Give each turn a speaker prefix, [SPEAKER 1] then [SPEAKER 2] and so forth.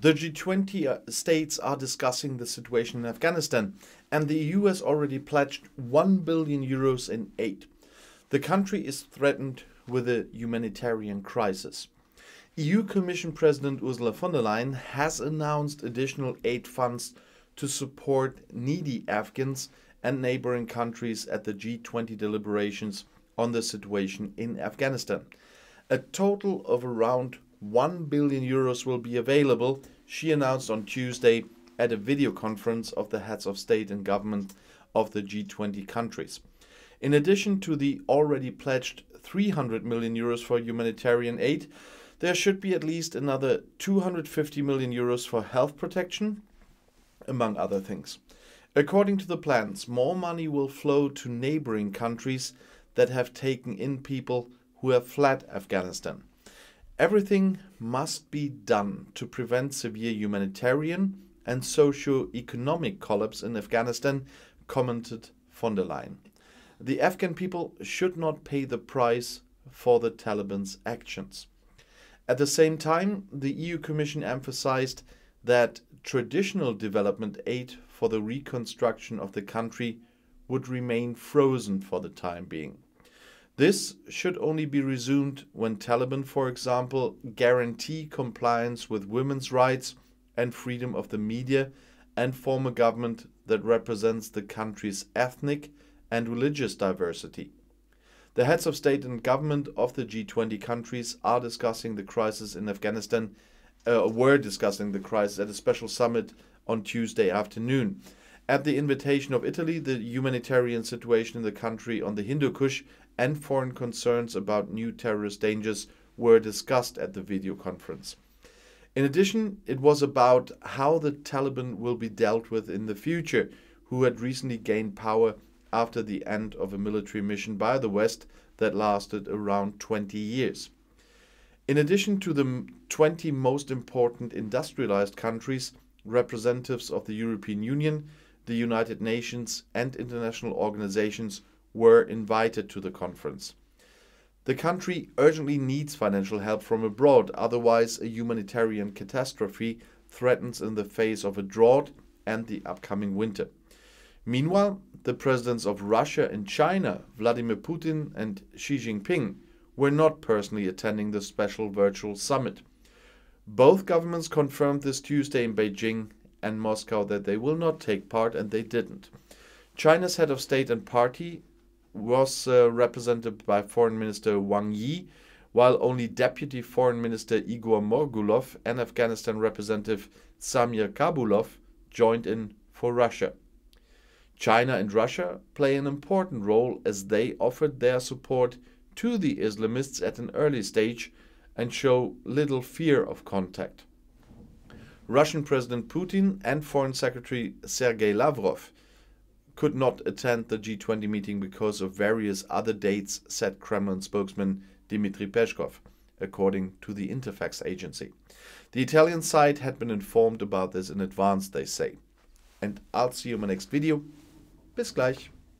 [SPEAKER 1] The G20 states are discussing the situation in Afghanistan, and the EU has already pledged 1 billion euros in aid. The country is threatened with a humanitarian crisis. EU Commission President Ursula von der Leyen has announced additional aid funds to support needy Afghans and neighboring countries at the G20 deliberations on the situation in Afghanistan. A total of around 1 billion euros will be available, she announced on Tuesday at a video conference of the heads of state and government of the G20 countries. In addition to the already pledged 300 million euros for humanitarian aid, there should be at least another 250 million euros for health protection, among other things. According to the plans, more money will flow to neighboring countries that have taken in people who have fled Afghanistan. Everything must be done to prevent severe humanitarian and socio-economic collapse in Afghanistan, commented von der Leyen. The Afghan people should not pay the price for the Taliban's actions. At the same time, the EU Commission emphasized that traditional development aid for the reconstruction of the country would remain frozen for the time being. This should only be resumed when Taliban, for example, guarantee compliance with women's rights and freedom of the media and form a government that represents the country's ethnic and religious diversity. The heads of state and government of the G20 countries are discussing the crisis in Afghanistan, were discussing the crisis at a special summit on Tuesday afternoon. At the invitation of Italy, the humanitarian situation in the country on the Hindu Kush and foreign concerns about new terrorist dangers were discussed at the video conference. In addition, it was about how the Taliban will be dealt with in the future, who had recently gained power after the end of a military mission by the West that lasted around 20 years. In addition to the 20 most important industrialized countries, representatives of the European Union, the United Nations, and international organizations were invited to the conference. The country urgently needs financial help from abroad, otherwise a humanitarian catastrophe threatens in the face of a drought and the upcoming winter. Meanwhile, the presidents of Russia and China, Vladimir Putin and Xi Jinping, were not personally attending the special virtual summit. Both governments confirmed this Tuesday in Beijing and Moscow that they will not take part, and they didn't. China's head of state and party was represented by Foreign Minister Wang Yi, while only Deputy Foreign Minister Igor Morgulov and Afghanistan Representative Samir Kabulov joined in for Russia. China and Russia play an important role as they offered their support to the Islamists at an early stage and show little fear of contact. Russian President Putin and Foreign Secretary Sergei Lavrov could not attend the G20 meeting because of various other dates, said Kremlin spokesman Dmitry Peskov, according to the Interfax agency. The Italian side had been informed about this in advance, they say. And I'll see you in my next video. Bis gleich.